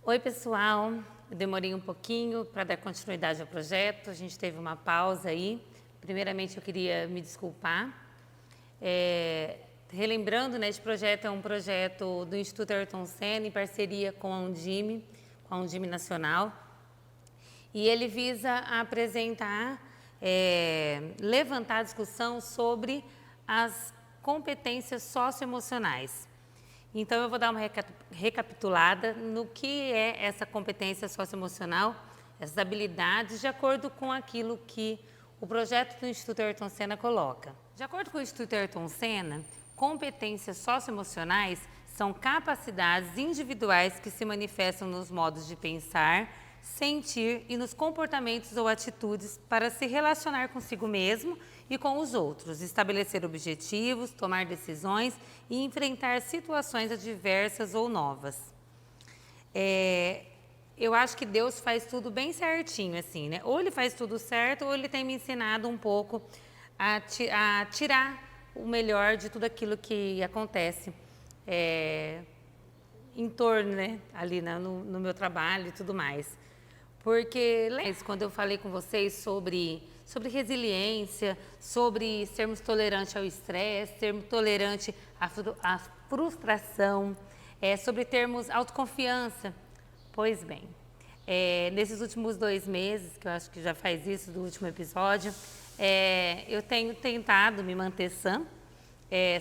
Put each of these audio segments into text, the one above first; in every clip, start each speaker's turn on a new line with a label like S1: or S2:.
S1: Oi, pessoal. Eu demorei um pouquinho para dar continuidade ao projeto. A gente teve uma pausa aí. Primeiramente, eu queria me desculpar. Relembrando, né, esse projeto é um projeto do Instituto Ayrton Senna em parceria com a Undime Nacional. E ele visa apresentar, levantar a discussão sobre as competências socioemocionais. Então, eu vou dar uma recapitulada no que é essa competência socioemocional, essas habilidades, de acordo com aquilo que o projeto do Instituto Ayrton Senna coloca. De acordo com o Instituto Ayrton Senna, competências socioemocionais são capacidades individuais que se manifestam nos modos de pensar, sentir e nos comportamentos ou atitudes para se relacionar consigo mesmo e com os outros, estabelecer objetivos, tomar decisões e enfrentar situações adversas ou novas. Eu acho que Deus faz tudo bem certinho, assim, né? Ou Ele faz tudo certo, ou Ele tem me ensinado um pouco a tirar o melhor de tudo aquilo que acontece em torno, né? Ali no meu trabalho e tudo mais. Porque, quando eu falei com vocês sobre resiliência, sobre sermos tolerantes ao estresse, sermos tolerantes à frustração, sobre termos autoconfiança. Pois bem, nesses últimos 2 meses, que eu acho que já faz isso do último episódio, eu tenho tentado me manter sã,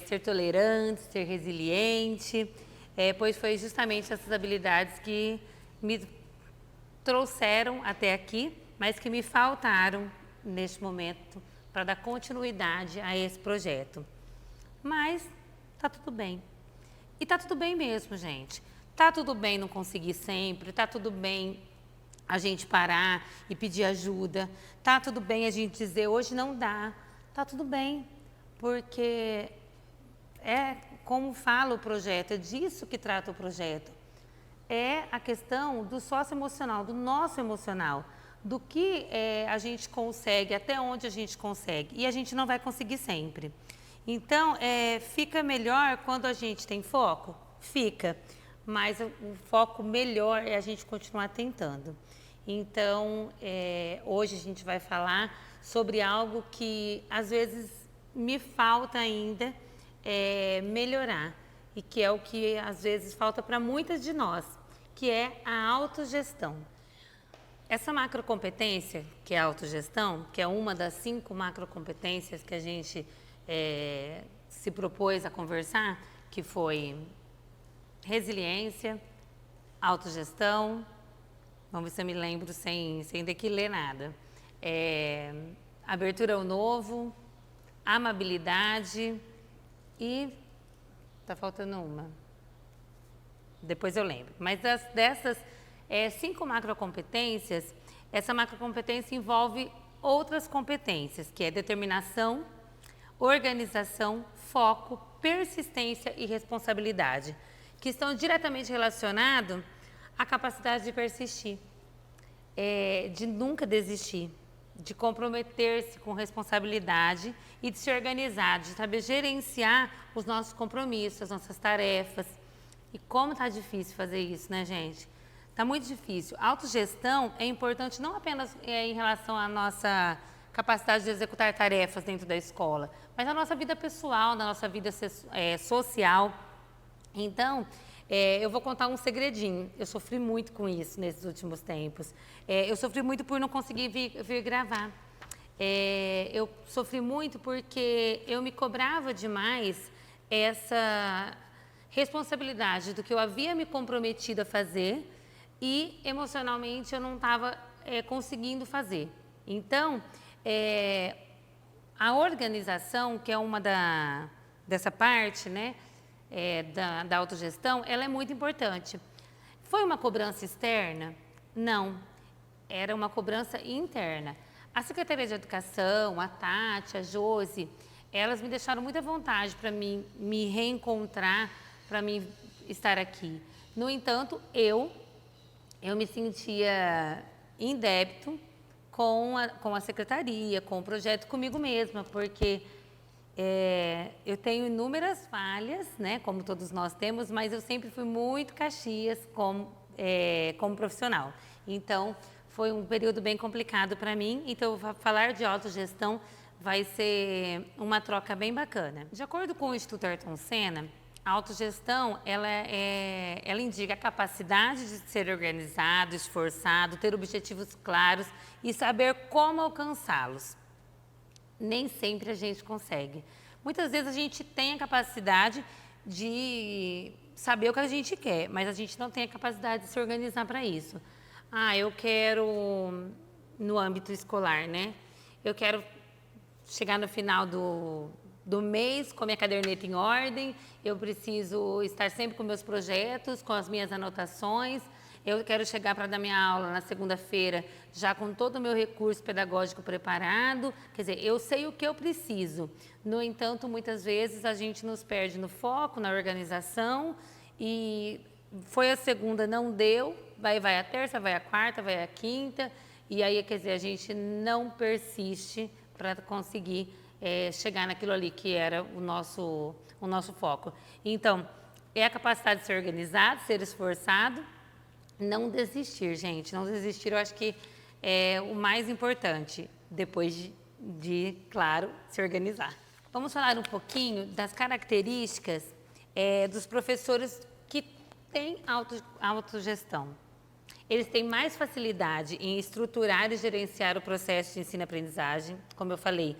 S1: ser tolerante, ser resiliente, pois foi justamente essas habilidades que me trouxeram até aqui, mas que me faltaram neste momento para dar continuidade a esse projeto. Mas tá tudo bem. E tá tudo bem mesmo, gente. Tá tudo bem não conseguir sempre, tá tudo bem a gente parar e pedir ajuda, tá tudo bem a gente dizer hoje não dá, tá tudo bem, porque é como fala o projeto, é disso que trata o projeto. É a questão do socioemocional, do nosso emocional, do que a gente consegue, até onde a gente consegue. E a gente não vai conseguir sempre. Então, fica melhor quando a gente tem foco? Fica. Mas o foco melhor é a gente continuar tentando. Então, hoje a gente vai falar sobre algo que às vezes me falta ainda melhorar. E que é o que às vezes falta para muitas de nós, que é a autogestão. Essa macrocompetência, que é a autogestão, que é uma das 5 macrocompetências que a gente se propôs a conversar, que foi resiliência, autogestão, vamos ver se eu me lembro sem ter que ler nada, abertura ao novo, amabilidade e tá faltando uma. Depois eu lembro. Mas dessas 5 macrocompetências, essa macrocompetência envolve outras competências, que é determinação, organização, foco, persistência e responsabilidade, que estão diretamente relacionados à capacidade de persistir, de nunca desistir, de comprometer-se com responsabilidade e de se organizar, de saber gerenciar os nossos compromissos, as nossas tarefas. E como tá difícil fazer isso, né, gente? Tá muito difícil. A autogestão é importante não apenas em relação à nossa capacidade de executar tarefas dentro da escola, mas na nossa vida pessoal, na nossa vida social. Então, eu vou contar um segredinho. Eu sofri muito com isso nesses últimos tempos. Eu sofri muito por não conseguir vir gravar. Eu sofri muito porque eu me cobrava demais essa responsabilidade do que eu havia me comprometido a fazer e emocionalmente eu não estava conseguindo fazer. Então, a organização, que é uma dessa parte, né, da autogestão, ela é muito importante. Foi uma cobrança externa? Não, era uma cobrança interna. A Secretaria de Educação, a Tati, a Josi, elas me deixaram muita vontade para me reencontrar, para mim estar aqui. No entanto, eu me sentia em débito com a secretaria, com o projeto, comigo mesma, porque eu tenho inúmeras falhas, né, como todos nós temos, mas eu sempre fui muito Caxias como profissional. Então, foi um período bem complicado para mim, então falar de autogestão vai ser uma troca bem bacana. De acordo com o Instituto Ayrton Senna, a autogestão, ela indica a capacidade de ser organizado, esforçado, ter objetivos claros e saber como alcançá-los. Nem sempre a gente consegue. Muitas vezes a gente tem a capacidade de saber o que a gente quer, mas a gente não tem a capacidade de se organizar para isso. Eu quero, no âmbito escolar, né? Eu quero chegar no final do mês com a minha caderneta em ordem, eu preciso estar sempre com meus projetos, com as minhas anotações, eu quero chegar para dar minha aula na segunda-feira já com todo o meu recurso pedagógico preparado, quer dizer, eu sei o que eu preciso. No entanto, muitas vezes a gente nos perde no foco, na organização, e foi a segunda, não deu, vai a terça, vai a quarta, vai a quinta, e aí, quer dizer, a gente não persiste para conseguir chegar naquilo ali que era o nosso foco. Então, é a capacidade de ser organizado, ser esforçado, não desistir, gente. Não desistir, eu acho que é o mais importante, depois de claro, se organizar. Vamos falar um pouquinho das características dos professores que têm autogestão. Eles têm mais facilidade em estruturar e gerenciar o processo de ensino-aprendizagem, como eu falei.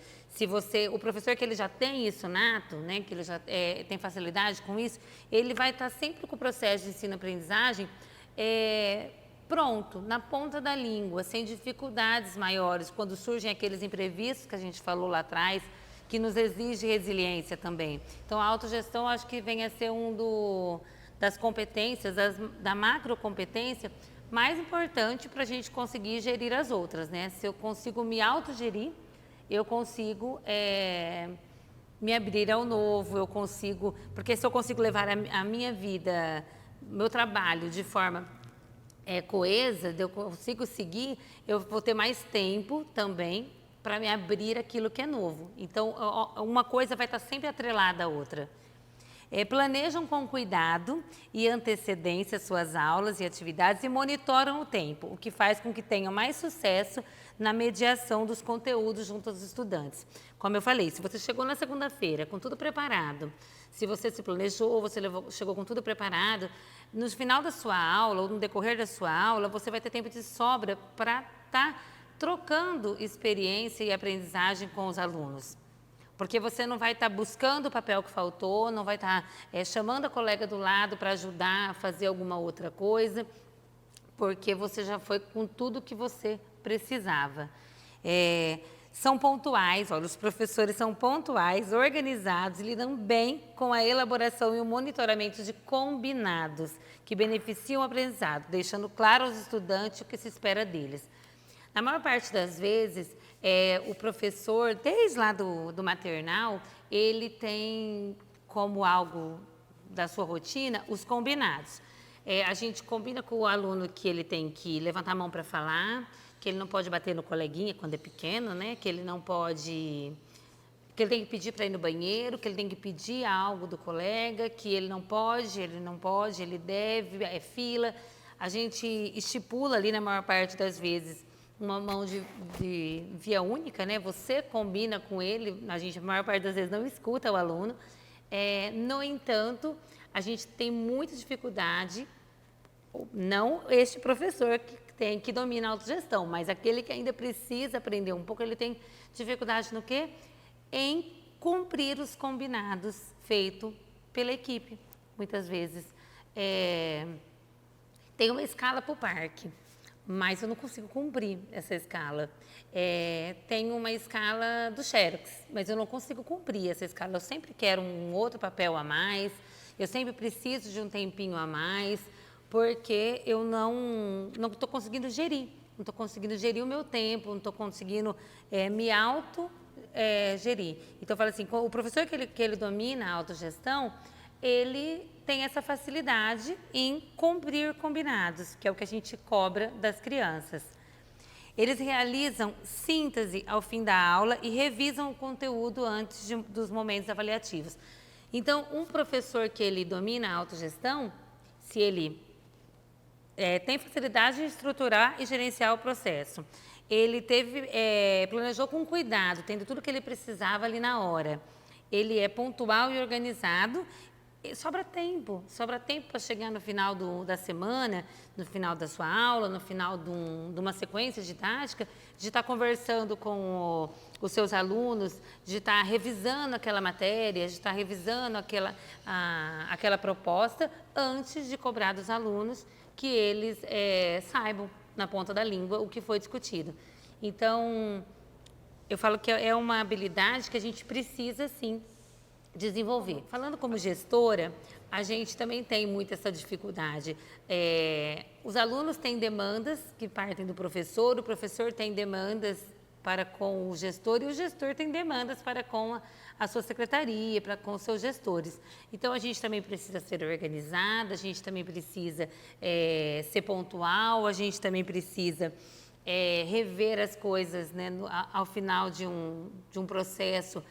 S1: O professor que ele já tem isso nato, né, que ele já tem facilidade com isso, ele vai estar sempre com o processo de ensino-aprendizagem pronto, na ponta da língua, sem dificuldades maiores, quando surgem aqueles imprevistos que a gente falou lá atrás, que nos exige resiliência também. Então, a autogestão, acho que vem a ser das competências, da macrocompetência, mais importante para a gente conseguir gerir as outras, né? Se eu consigo me autogerir, eu consigo me abrir ao novo, porque se eu consigo levar a minha vida, meu trabalho de forma coesa, eu consigo seguir, eu vou ter mais tempo também para me abrir aquilo que é novo. Então, uma coisa vai estar sempre atrelada à outra. Planejam com cuidado e antecedência suas aulas e atividades e monitoram o tempo, o que faz com que tenham mais sucesso na mediação dos conteúdos junto aos estudantes. Como eu falei, se você chegou na segunda-feira com tudo preparado, se você se planejou, chegou com tudo preparado, no final da sua aula ou no decorrer da sua aula, você vai ter tempo de sobra para estar trocando experiência e aprendizagem com os alunos. Porque você não vai estar buscando o papel que faltou, não vai estar chamando a colega do lado para ajudar a fazer alguma outra coisa, porque você já foi com tudo que você precisava. São pontuais, olha, os professores são pontuais, organizados e lidam bem com a elaboração e o monitoramento de combinados que beneficiam o aprendizado, deixando claro aos estudantes o que se espera deles. Na maior parte das vezes, o professor, desde lá do maternal, ele tem como algo da sua rotina os combinados. A gente combina com o aluno que ele tem que levantar a mão para falar, que ele não pode bater no coleguinha quando é pequeno, né? Que ele tem que pedir para ir no banheiro, que ele tem que pedir algo do colega, que ele não pode, ele deve, é fila. A gente estipula ali, na maior parte das vezes, uma mão de via única, né? Você combina com ele, a maior parte das vezes não escuta o aluno. No entanto, a gente tem muita dificuldade, não este professor que domina a autogestão, mas aquele que ainda precisa aprender um pouco, ele tem dificuldade no quê? Em cumprir os combinados feitos pela equipe, muitas vezes. Tem uma escala para o parque, mas eu não consigo cumprir essa escala. Tem uma escala do Xerox, mas eu não consigo cumprir essa escala. Eu sempre quero um outro papel a mais, eu sempre preciso de um tempinho a mais, porque eu não estou conseguindo gerir. Não estou conseguindo gerir o meu tempo, não estou conseguindo me gerir. Então, eu falo assim, o professor que ele domina a autogestão, ele tem essa facilidade em cumprir combinados, que é o que a gente cobra das crianças. Eles realizam síntese ao fim da aula e revisam o conteúdo antes dos momentos avaliativos. Então, um professor que ele domina a autogestão, se ele tem facilidade de estruturar e gerenciar o processo. Ele planejou com cuidado, tendo tudo que ele precisava ali na hora. Ele é pontual e organizado. E sobra tempo para chegar no final da semana, no final da sua aula, no final de uma sequência didática, de estar conversando com os seus alunos, de estar revisando aquela matéria, de estar revisando aquela proposta, antes de cobrar dos alunos que eles saibam na ponta da língua o que foi discutido. Então, eu falo que é uma habilidade que a gente precisa, sim, desenvolver. Falando como gestora, a gente também tem muito essa dificuldade. Os alunos têm demandas que partem do professor, o professor tem demandas para com o gestor e o gestor tem demandas para com a sua secretaria, para com os seus gestores. Então, a gente também precisa ser organizada, a gente também precisa ser pontual, a gente também precisa rever as coisas, né, ao final de um processo,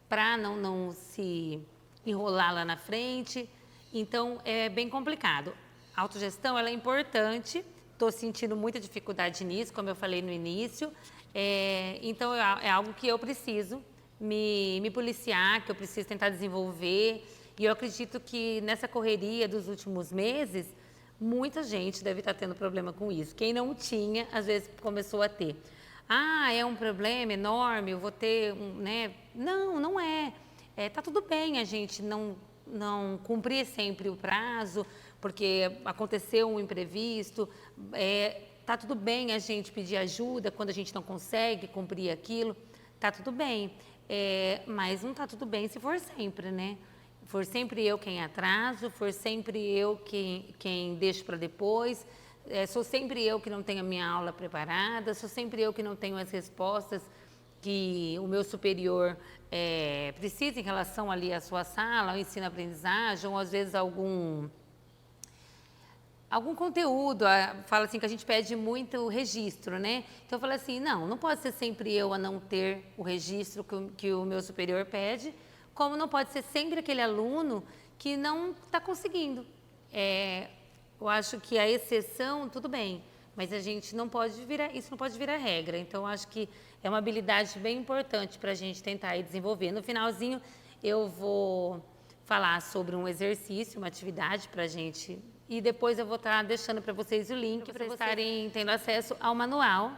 S1: para não se enrolar lá na frente. Então, é bem complicado. A autogestão, ela é importante, estou sentindo muita dificuldade nisso, como eu falei no início. Então, é algo que eu preciso me policiar, que eu preciso tentar desenvolver. E eu acredito que nessa correria dos últimos meses, muita gente deve estar tendo problema com isso. Quem não tinha, às vezes começou a ter. É um problema enorme, eu vou ter né? Não é. Tá tudo bem a gente não cumprir sempre o prazo, porque aconteceu um imprevisto. Tá tudo bem a gente pedir ajuda quando a gente não consegue cumprir aquilo. Tá tudo bem. Mas não tá tudo bem se for sempre, né? For sempre eu quem atraso, for sempre eu quem deixo para depois. Sou sempre eu que não tenho a minha aula preparada, sou sempre eu que não tenho as respostas que o meu superior precisa em relação ali à sua sala, ao ensino-aprendizagem, ou às vezes algum conteúdo. Fala assim que a gente pede muito registro, né? Então eu falo assim, não pode ser sempre eu a não ter o registro que o meu superior pede, como não pode ser sempre aquele aluno que não está conseguindo. Eu acho que a exceção, tudo bem, mas a gente isso não pode virar regra. Então, eu acho que é uma habilidade bem importante para a gente tentar desenvolver. No finalzinho, eu vou falar sobre um exercício, uma atividade para a gente, e depois eu vou estar deixando para vocês o link para vocês estarem tendo acesso ao manual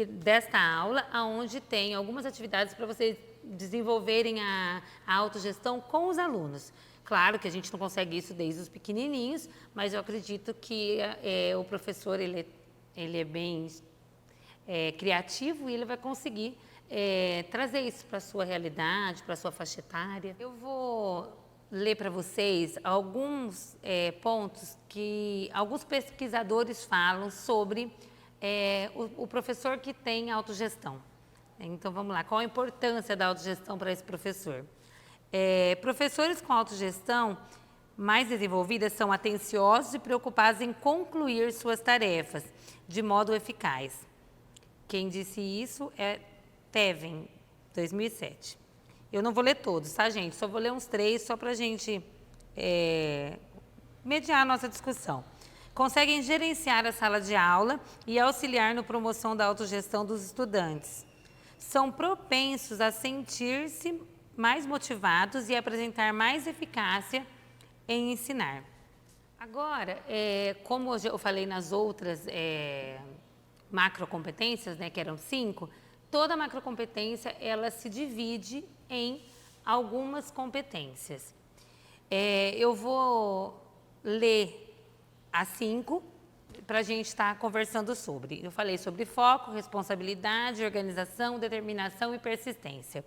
S1: desta aula, onde tem algumas atividades para vocês desenvolverem a autogestão com os alunos. Claro que a gente não consegue isso desde os pequenininhos, mas eu acredito que o professor ele é bem criativo e ele vai conseguir trazer isso para a sua realidade, para a sua faixa etária. Eu vou ler para vocês alguns pontos que alguns pesquisadores falam sobre o professor que tem autogestão. Então, vamos lá. Qual a importância da autogestão para esse professor? Professores com autogestão mais desenvolvidas são atenciosos e preocupados em concluir suas tarefas de modo eficaz. Quem disse isso é Teven, 2007. Eu não vou ler todos, tá, gente? Só vou ler uns 3, só para a gente mediar a nossa discussão. Conseguem gerenciar a sala de aula e auxiliar na promoção da autogestão dos estudantes. São propensos a sentir-se mais motivados e apresentar mais eficácia em ensinar. Agora, como eu falei nas outras macrocompetências, né, que eram 5, toda macrocompetência ela se divide em algumas competências. Eu vou ler as 5 para a gente estar conversando sobre. Eu falei sobre foco, responsabilidade, organização, determinação e persistência.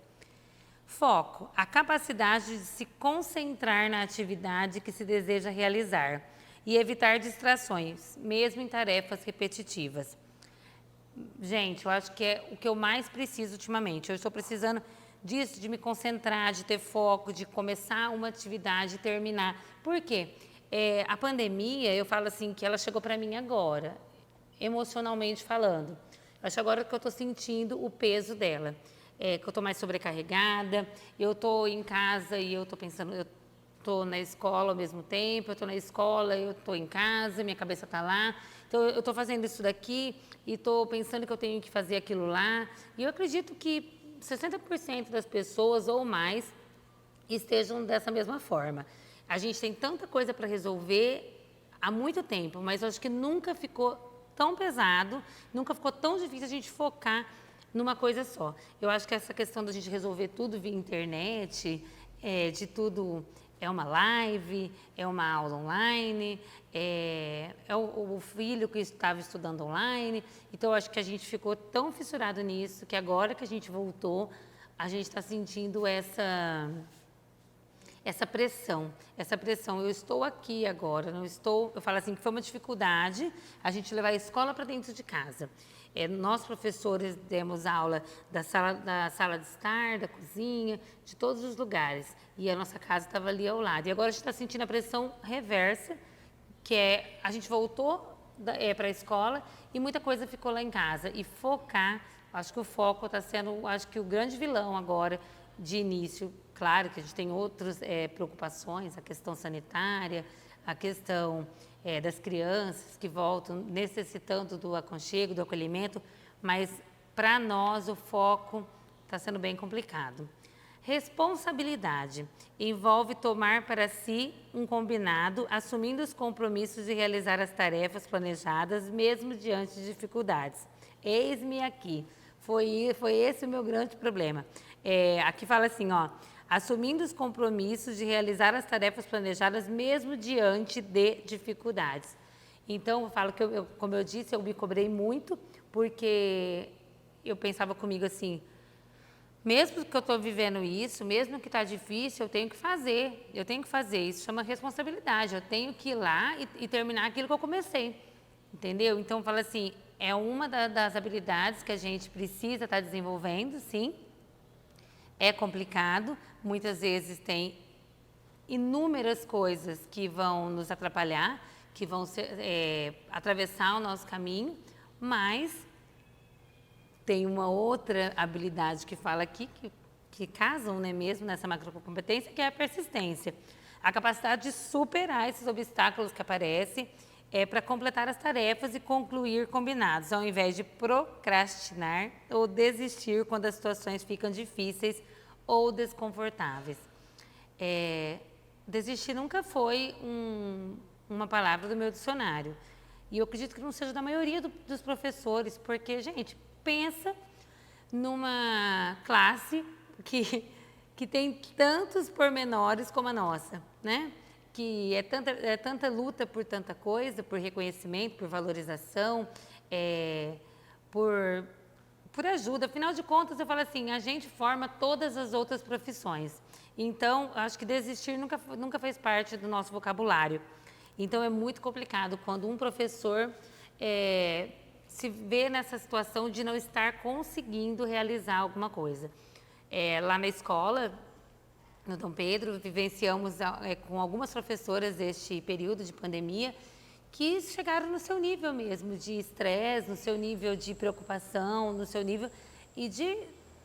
S1: Foco, a capacidade de se concentrar na atividade que se deseja realizar e evitar distrações, mesmo em tarefas repetitivas. Gente, eu acho que é o que eu mais preciso ultimamente. Eu estou precisando disso, de me concentrar, de ter foco, de começar uma atividade e terminar. Por quê? A pandemia, eu falo assim, que ela chegou para mim agora, emocionalmente falando. Eu acho agora que eu estou sentindo o peso dela. Que eu estou mais sobrecarregada, eu estou em casa e eu estou pensando, eu estou na escola ao mesmo tempo, eu estou na escola, eu estou em casa, minha cabeça está lá. Então, eu estou fazendo isso daqui e estou pensando que eu tenho que fazer aquilo lá. E eu acredito que 60% das pessoas ou mais estejam dessa mesma forma. A gente tem tanta coisa para resolver há muito tempo, mas eu acho que nunca ficou tão pesado, nunca ficou tão difícil a gente focar numa coisa só. Eu acho que essa questão da gente resolver tudo via internet, de tudo é uma live, é uma aula online, é o filho que estava estudando online. Então, eu acho que a gente ficou tão fissurado nisso que agora que a gente voltou, a gente está sentindo essa pressão. Eu estou aqui agora, não estou. Eu falo assim que foi uma dificuldade a gente levar a escola para dentro de casa. Nós, professores, demos aula da sala de estar, da cozinha, de todos os lugares. E a nossa casa estava ali ao lado. E agora a gente está sentindo a pressão reversa, que a gente voltou para a escola e muita coisa ficou lá em casa. E focar, acho que o foco está sendo, acho que o grande vilão agora, de início. Claro que a gente tem outras preocupações, a questão sanitária, a questão das crianças que voltam necessitando do aconchego, do acolhimento, mas para nós o foco está sendo bem complicado. Responsabilidade envolve tomar para si um combinado, assumindo os compromissos de realizar as tarefas planejadas, mesmo diante de dificuldades. Eis-me aqui. Foi esse o meu grande problema. Aqui fala assim, ó, assumindo os compromissos de realizar as tarefas planejadas mesmo diante de dificuldades. Então, eu falo que, como eu disse, eu me cobrei muito, porque eu pensava comigo assim, mesmo que eu estou vivendo isso, mesmo que está difícil, eu tenho que fazer, isso chama responsabilidade, eu tenho que ir lá e terminar aquilo que eu comecei, entendeu? Então, fala assim, é uma das habilidades que a gente precisa estar desenvolvendo, sim. É complicado, muitas vezes tem inúmeras coisas que vão nos atrapalhar, que vão atravessar o nosso caminho, mas tem uma outra habilidade que fala aqui, que casam, né, mesmo nessa macrocompetência, que é a persistência. A capacidade de superar esses obstáculos que aparecem para completar as tarefas e concluir combinados, ao invés de procrastinar ou desistir quando as situações ficam difíceis ou desconfortáveis. Desistir nunca foi uma palavra do meu dicionário. E eu acredito que não seja da maioria dos professores, porque, gente, pensa numa classe que tem tantos pormenores como a nossa, né? Que é tanta luta por tanta coisa, por reconhecimento, por valorização, por ajuda. Afinal de contas, eu falo assim, a gente forma todas as outras profissões. Então, acho que desistir nunca fez parte do nosso vocabulário. Então, é muito complicado quando um professor se vê nessa situação de não estar conseguindo realizar alguma coisa. Lá na escola, no Dom Pedro, vivenciamos com algumas professoras este período de pandemia que chegaram no seu nível mesmo de estresse, no seu nível de preocupação, no seu nível e de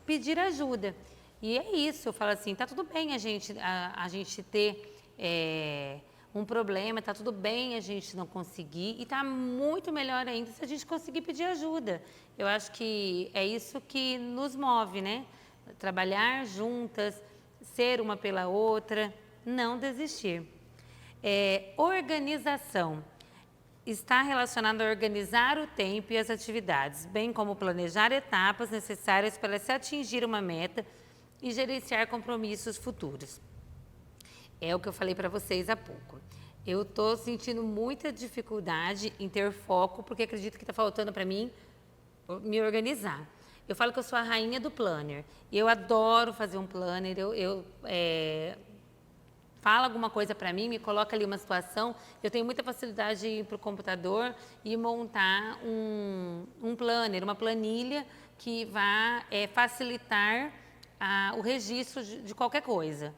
S1: pedir ajuda. E é isso, eu falo assim, tá tudo bem a gente ter um problema, tá tudo bem a gente não conseguir e tá muito melhor ainda se a gente conseguir pedir ajuda. Eu acho que é isso que nos move, né? Trabalhar juntas, ser uma pela outra, não desistir. Organização. Está relacionado a organizar o tempo e as atividades, bem como planejar etapas necessárias para se atingir uma meta e gerenciar compromissos futuros. É o que eu falei para vocês há pouco. Eu estou sentindo muita dificuldade em ter foco, porque acredito que está faltando para mim me organizar. Eu falo que eu sou a rainha do planner. E eu adoro fazer um planner. Fala alguma coisa para mim, me coloca ali uma situação. Eu tenho muita facilidade de ir para o computador e montar um planner, uma planilha que vá facilitar o registro de qualquer coisa.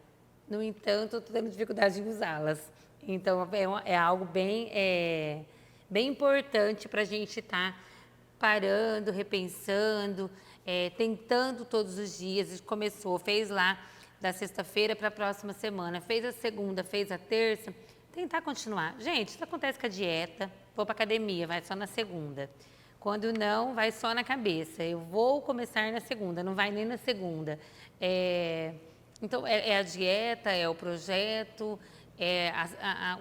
S1: No entanto, eu estou tendo dificuldade em usá-las. Então, é algo bem importante para a gente estar repensando, tentando todos os dias. A gente fez lá da sexta-feira para a próxima semana. Fez a segunda, fez a terça, tentar continuar. Gente, isso acontece com a dieta, vou para academia, vai só na segunda. Quando não, vai só na cabeça. Eu vou começar na segunda, não vai nem na segunda. Então, é a dieta, é o projeto, é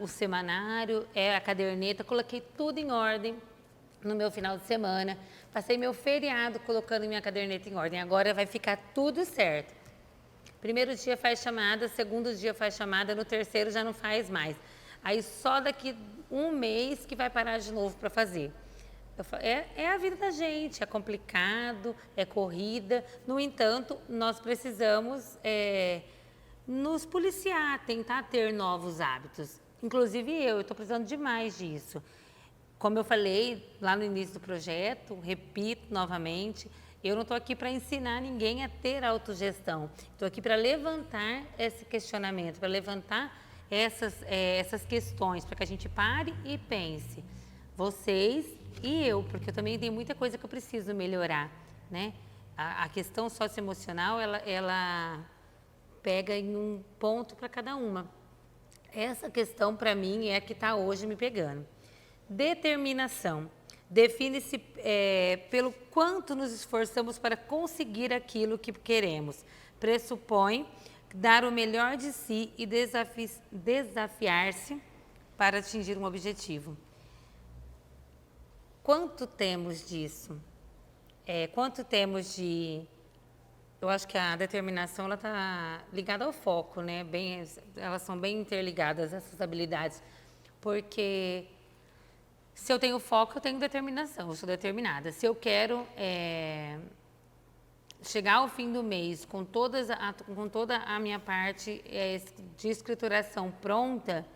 S1: o semanário, é a caderneta. Coloquei tudo em ordem no meu final de semana. Passei meu feriado colocando minha caderneta em ordem. Agora vai ficar tudo certo. Primeiro dia faz chamada, segundo dia faz chamada, no terceiro já não faz mais. Aí só daqui um mês que vai parar de novo para fazer. É a vida da gente, é complicado, é corrida. No entanto, nós precisamos nos policiar, tentar ter novos hábitos. Inclusive eu estou precisando demais disso. Como eu falei lá no início do projeto, repito novamente, eu não estou aqui para ensinar ninguém a ter autogestão. Estou aqui para levantar esse questionamento, para levantar essas questões, para que a gente pare e pense. Vocês e eu, porque eu também tenho muita coisa que eu preciso melhorar, né? A questão socioemocional, ela pega em um ponto para cada uma. Essa questão, para mim, é a que está hoje me pegando. Determinação. Define-se pelo quanto nos esforçamos para conseguir aquilo que queremos. Pressupõe dar o melhor de si e desafiar-se para atingir um objetivo. Quanto temos disso? Quanto temos de... Eu acho que a determinação ela está ligada ao foco, né? Elas são bem interligadas, essas habilidades. Porque se eu tenho foco, eu tenho determinação, eu sou determinada. Se eu quero chegar ao fim do mês com toda a minha parte de escrituração pronta,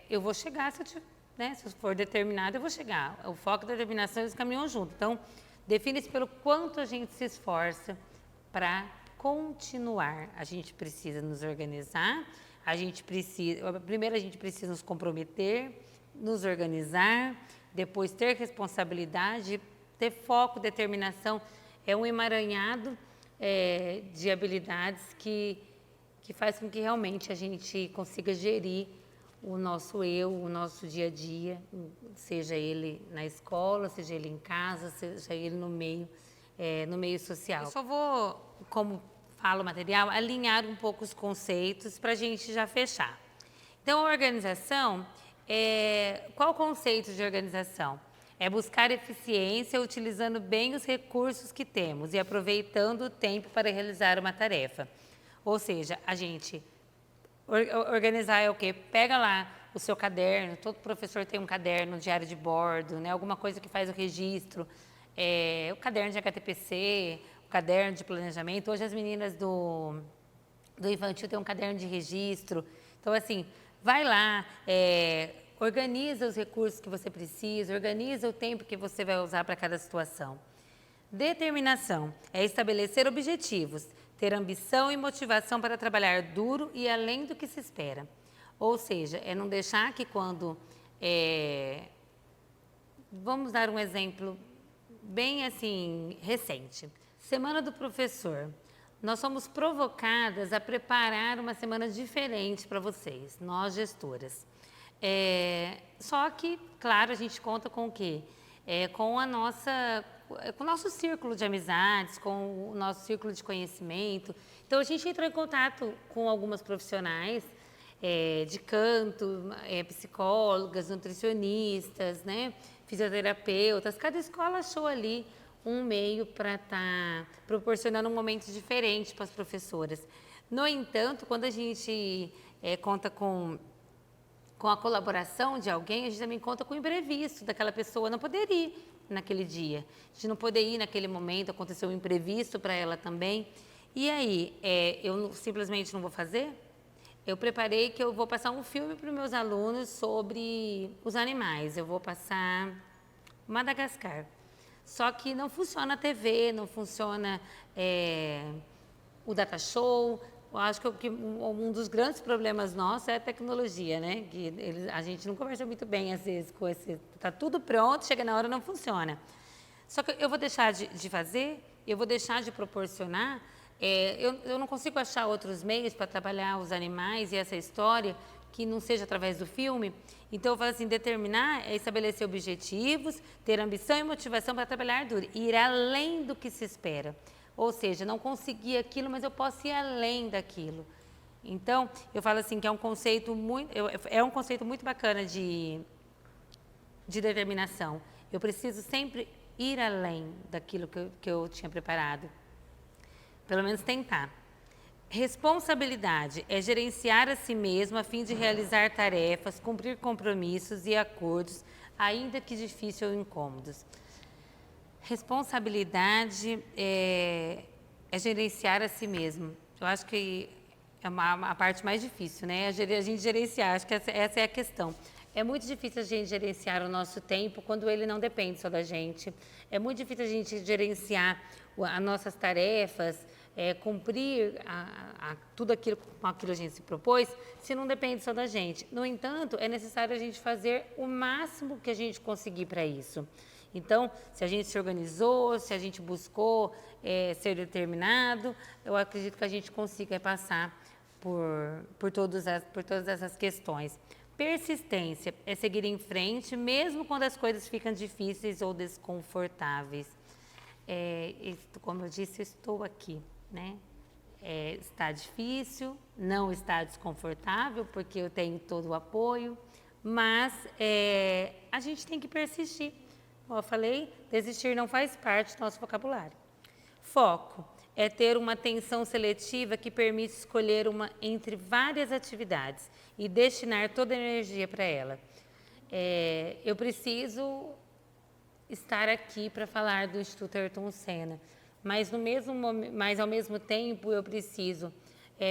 S1: eu vou chegar, se eu for determinada, eu vou chegar. O foco e a determinação, eles caminham junto. Então, define-se pelo quanto a gente se esforça para continuar. A gente precisa nos organizar, primeiro a gente precisa nos comprometer, nos organizar, depois ter responsabilidade, ter foco, determinação. É um emaranhado de habilidades que faz com que realmente a gente consiga gerir o nosso o nosso dia a dia, seja ele na escola, seja ele em casa, seja ele no meio social. Eu só vou, como fala o material, alinhar um pouco os conceitos para a gente já fechar. Então, a organização, qual o conceito de organização? É buscar eficiência utilizando bem os recursos que temos e aproveitando o tempo para realizar uma tarefa. Ou seja, a gente... Organizar é o quê? Pega lá o seu caderno, todo professor tem um caderno, um diário de bordo, né? Alguma coisa que faz o registro, o caderno de HTPC, o caderno de planejamento. Hoje as meninas do infantil têm um caderno de registro. Então, assim, vai lá, organiza os recursos que você precisa, organiza o tempo que você vai usar para cada situação. Determinação é estabelecer objetivos, ter ambição e motivação para trabalhar duro e além do que se espera. Ou seja, é não deixar que quando... Vamos dar um exemplo bem assim, recente. Semana do professor. Nós somos provocadas a preparar uma semana diferente para vocês, nós gestoras. Só que, claro, a gente conta com o quê? Com o nosso círculo de amizades, com o nosso círculo de conhecimento. Então, a gente entrou em contato com algumas profissionais de canto, psicólogas, nutricionistas, né, fisioterapeutas. Cada escola achou ali um meio para estar proporcionando um momento diferente para as professoras. No entanto, quando a gente conta com a colaboração de alguém, a gente também conta com o imprevisto daquela pessoa não poder ir naquele dia. A gente não poder ir naquele momento, aconteceu um imprevisto para ela também. E aí, eu simplesmente não vou fazer? Eu preparei que eu vou passar um filme para os meus alunos sobre os animais. Eu vou passar Madagascar. Só que não funciona a TV, não funciona o data show. Eu acho que um dos grandes problemas nossos é a tecnologia, né? Que a gente não conversa muito bem, às vezes, com esse... Está tudo pronto, chega na hora, não funciona. Só que eu vou deixar de fazer, eu vou deixar de proporcionar Eu não consigo achar outros meios para trabalhar os animais e essa história que não seja através do filme. Então, eu falo assim, determinar é estabelecer objetivos, ter ambição e motivação para trabalhar duro, e ir além do que se espera. Ou seja, não conseguir aquilo, mas eu posso ir além daquilo. Então, eu falo assim que é um conceito muito bacana de determinação. Eu preciso sempre ir além daquilo que eu tinha preparado. Pelo menos tentar. Responsabilidade é gerenciar a si mesmo a fim de realizar tarefas, cumprir compromissos e acordos, ainda que difíceis ou incômodos. Responsabilidade é gerenciar a si mesmo. Eu acho que é a parte mais difícil, né? A gente gerenciar, acho que essa é a questão. É muito difícil a gente gerenciar o nosso tempo quando ele não depende só da gente. É muito difícil a gente gerenciar as nossas tarefas, cumprir tudo aquilo com aquilo a gente se propôs, se não depende só da gente. No entanto, é necessário a gente fazer o máximo que a gente conseguir para isso. Então, se a gente se organizou, se a gente buscou ser determinado, eu acredito que a gente consiga passar por todas essas questões. Persistência é seguir em frente, mesmo quando as coisas ficam difíceis ou desconfortáveis. Como eu disse, eu estou aqui, né? Está difícil, não está desconfortável, porque eu tenho todo o apoio, mas a gente tem que persistir. Como eu falei, desistir não faz parte do nosso vocabulário. Foco é ter uma atenção seletiva que permite escolher uma entre várias atividades e destinar toda a energia para ela. Eu preciso estar aqui para falar do Instituto Ayrton Senna, mas ao mesmo tempo eu preciso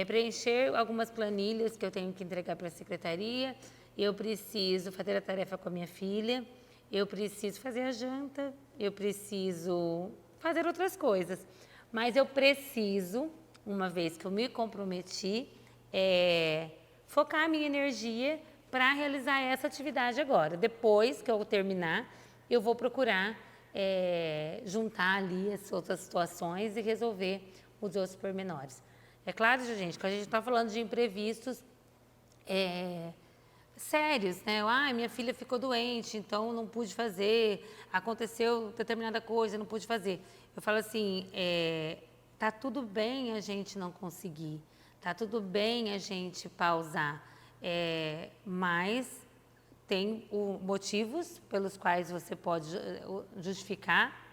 S1: preencher algumas planilhas que eu tenho que entregar para a secretaria, eu preciso fazer a tarefa com a minha filha, eu preciso fazer a janta, eu preciso fazer outras coisas. Mas eu preciso, uma vez que eu me comprometi, focar a minha energia para realizar essa atividade agora. Depois que eu terminar, eu vou procurar juntar ali as outras situações e resolver os outros pormenores. É claro, gente, que a gente está falando de imprevistos sérios, né? Minha filha ficou doente, então não pude fazer, aconteceu determinada coisa, não pude fazer. Eu falo assim, tá tudo bem a gente não conseguir, tá tudo bem a gente pausar, mas tem motivos pelos quais você pode justificar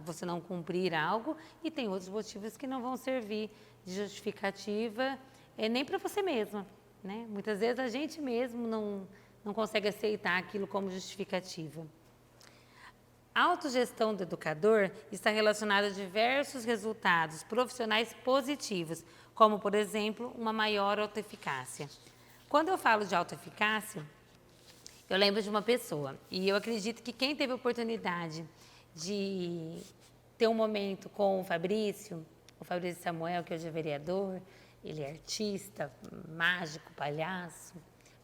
S1: você não cumprir algo, e tem outros motivos que não vão servir de justificativa nem para você mesma. Né? Muitas vezes a gente mesmo não consegue aceitar aquilo como justificativa. A autogestão do educador está relacionada a diversos resultados profissionais positivos, como, por exemplo, uma maior autoeficácia. Quando eu falo de autoeficácia, eu lembro de uma pessoa, e eu acredito que quem teve a oportunidade de ter um momento com o Fabrício Samuel, que hoje é vereador, ele é artista, mágico, palhaço,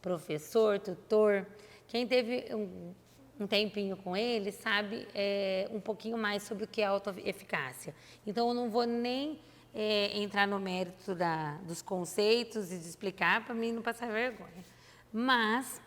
S1: professor, tutor. Quem teve um tempinho com ele sabe um pouquinho mais sobre o que é autoeficácia. Então, eu não vou nem entrar no mérito dos conceitos e de explicar para mim não passar vergonha. Mas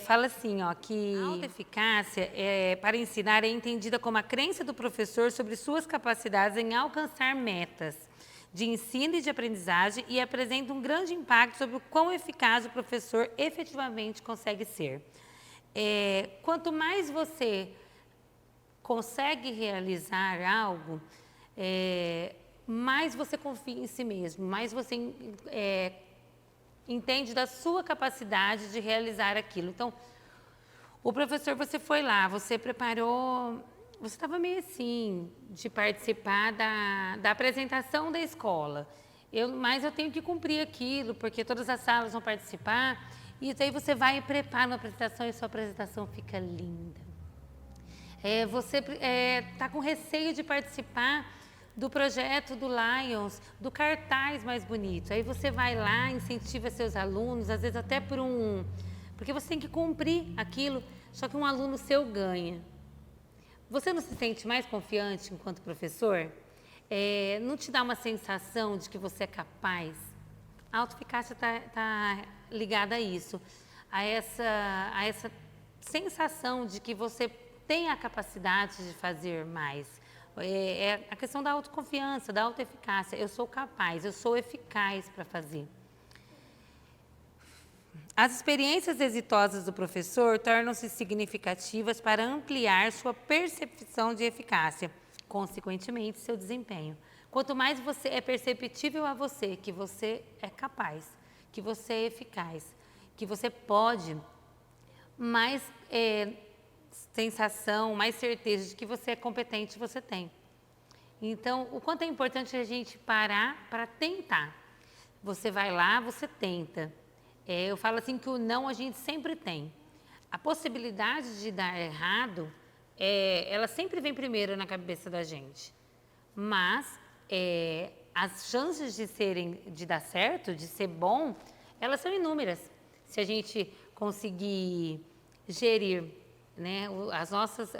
S1: fala assim, que a autoeficácia para ensinar é entendida como a crença do professor sobre suas capacidades em alcançar metas de ensino e de aprendizagem, e apresenta um grande impacto sobre o quão eficaz o professor efetivamente consegue ser. Quanto mais você consegue realizar algo, mais você confia em si mesmo, mais você entende da sua capacidade de realizar aquilo. Então, o professor, você foi lá, você preparou, você estava meio assim, de participar da apresentação da escola. Mas eu tenho que cumprir aquilo, porque todas as salas vão participar. E daí você vai e prepara uma apresentação e sua apresentação fica linda. Você está com receio de participar do projeto do Lions, do cartaz mais bonito. Aí você vai lá, incentiva seus alunos, às vezes até porque você tem que cumprir aquilo, só que um aluno seu ganha. Você não se sente mais confiante enquanto professor? não te dá uma sensação de que você é capaz? A autoeficácia está ligada a isso, a essa sensação de que você tem a capacidade de fazer mais. É a questão da autoconfiança, da autoeficácia. Eu sou capaz, eu sou eficaz para fazer. As experiências exitosas do professor tornam-se significativas para ampliar sua percepção de eficácia, consequentemente, seu desempenho. Quanto mais você é perceptível a você que você é capaz, que você é eficaz, que você pode, mais sensação, mais certeza de que você é competente você tem. Então, o quanto é importante a gente parar para tentar. Você vai lá, você tenta. Eu falo assim que o não a gente sempre tem. A possibilidade de dar errado, ela sempre vem primeiro na cabeça da gente. Mas as chances de dar certo, de ser bom, elas são inúmeras. Se a gente conseguir gerir, né, as nossas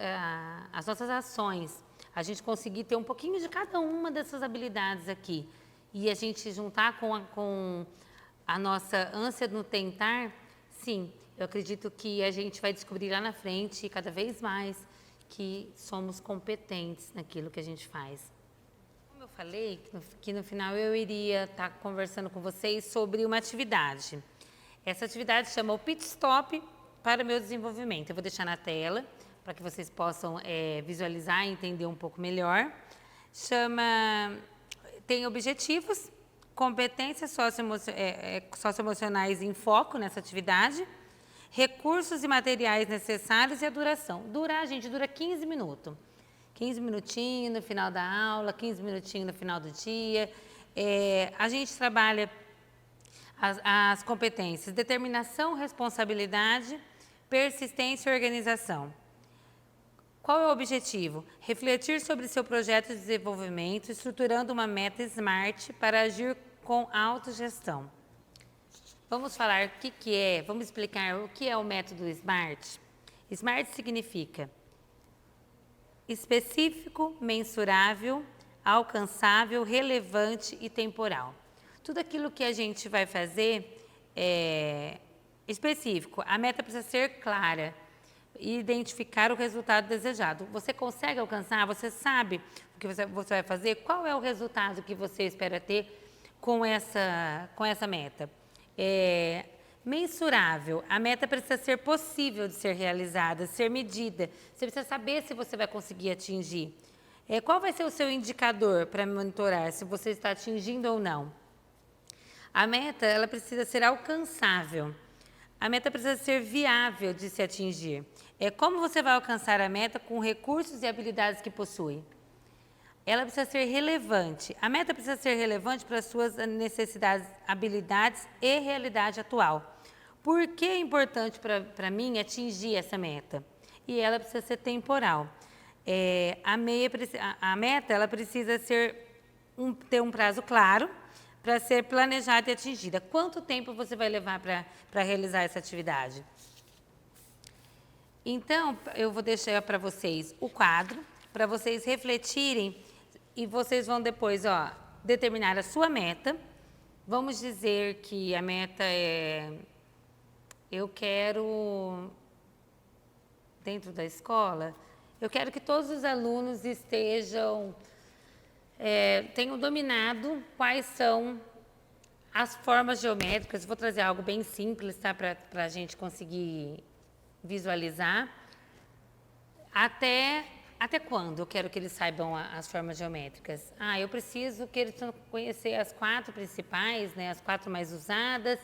S1: ações, a gente conseguir ter um pouquinho de cada uma dessas habilidades aqui e a gente juntar com a nossa ânsia no tentar, sim, eu acredito que a gente vai descobrir lá na frente, cada vez mais, que somos competentes naquilo que a gente faz. Como eu falei, que no final eu iria estar conversando com vocês sobre uma atividade. Essa atividade chama o Pit Stop para o meu desenvolvimento. Eu vou deixar na tela para que vocês possam visualizar e entender um pouco melhor. Tem objetivos, competências socioemocionais em foco nessa atividade, recursos e materiais necessários e a duração. Gente, dura 15 minutos. 15 minutinhos no final da aula, 15 minutinhos no final do dia. A gente trabalha as competências: determinação, responsabilidade, persistência e organização. Qual é o objetivo? Refletir sobre seu projeto de desenvolvimento, estruturando uma meta SMART para agir com autogestão. Vamos falar o que é, vamos explicar o que é o método SMART. SMART significa específico, mensurável, alcançável, relevante e temporal. Tudo aquilo que a gente vai fazer é específico. A meta precisa ser clara e identificar o resultado desejado. Você consegue alcançar? Você sabe o que você vai fazer? Qual é o resultado que você espera ter com essa meta? Mensurável. A meta precisa ser possível de ser realizada, ser medida. Você precisa saber se você vai conseguir atingir. Qual vai ser o seu indicador para monitorar se você está atingindo ou não? A meta, ela precisa ser alcançável. A meta precisa ser viável de se atingir. Como você vai alcançar a meta com recursos e habilidades que possui? Ela precisa ser relevante. A meta precisa ser relevante para as suas necessidades, habilidades e realidade atual. Por que é importante para mim atingir essa meta? E ela precisa ser temporal. A meta ela precisa ter um prazo claro para ser planejada e atingida. Quanto tempo você vai levar para realizar essa atividade? Então, eu vou deixar para vocês o quadro, para vocês refletirem e vocês vão depois determinar a sua meta. Vamos dizer que a meta eu quero, dentro da escola, eu quero que todos os alunos tenham dominado quais são as formas geométricas. Vou trazer algo bem simples, tá, para a gente conseguir visualizar. Até quando eu quero que eles saibam as formas geométricas? Eu preciso que eles conhecer as 4 principais, né, as 4 mais usadas.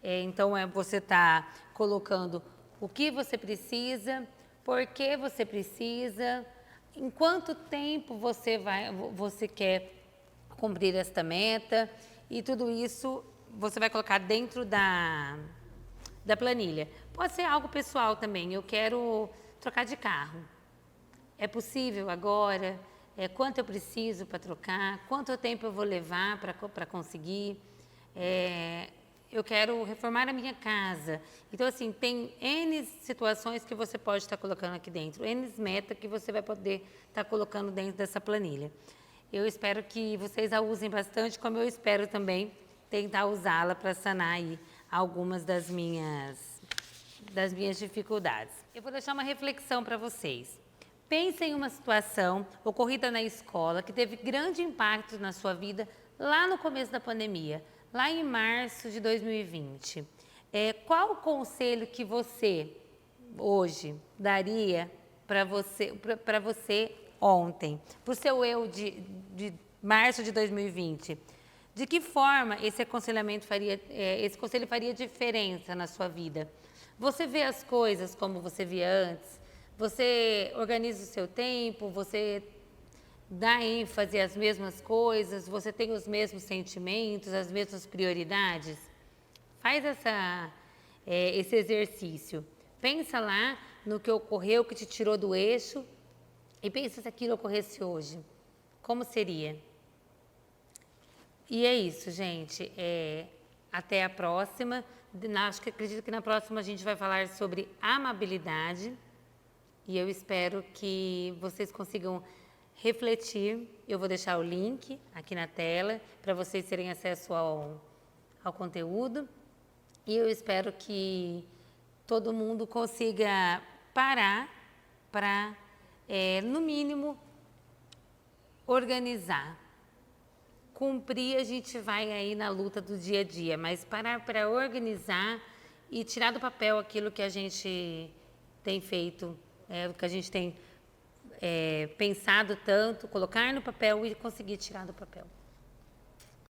S1: Então, você está colocando o que você precisa, por que você precisa, em quanto tempo você quer cumprir esta meta, e tudo isso você vai colocar dentro da planilha. Pode ser algo pessoal também. Eu quero trocar de carro. É possível agora? Quanto eu preciso para trocar? Quanto tempo eu vou levar para conseguir? Eu quero reformar a minha casa. Então, assim, tem N situações que você pode estar colocando aqui dentro, N metas que você vai poder estar colocando dentro dessa planilha. Eu espero que vocês a usem bastante, como eu espero também tentar usá-la para sanar aí algumas das minhas dificuldades. Eu vou deixar uma reflexão para vocês. Pense em uma situação ocorrida na escola que teve grande impacto na sua vida lá no começo da pandemia, lá em março de 2020. Qual o conselho que você hoje daria para você ontem, para o seu eu de março de 2020? De que forma esse conselho faria diferença na sua vida? Você vê as coisas como você via antes? Você organiza o seu tempo? Você dá ênfase às mesmas coisas? Você tem os mesmos sentimentos, as mesmas prioridades? Faz esse exercício. Pensa lá no que ocorreu, que te tirou do eixo, e pensa se aquilo ocorresse hoje. Como seria? E é isso, gente. Até a próxima. Acredito que na próxima a gente vai falar sobre amabilidade. E eu espero que vocês consigam refletir. Eu vou deixar o link aqui na tela para vocês terem acesso ao conteúdo. E eu espero que todo mundo consiga parar para, no mínimo, organizar. Cumprir, a gente vai aí na luta do dia a dia, mas parar para organizar e tirar do papel aquilo que a gente tem feito, o que a gente tem pensado tanto, colocar no papel e conseguir tirar do papel.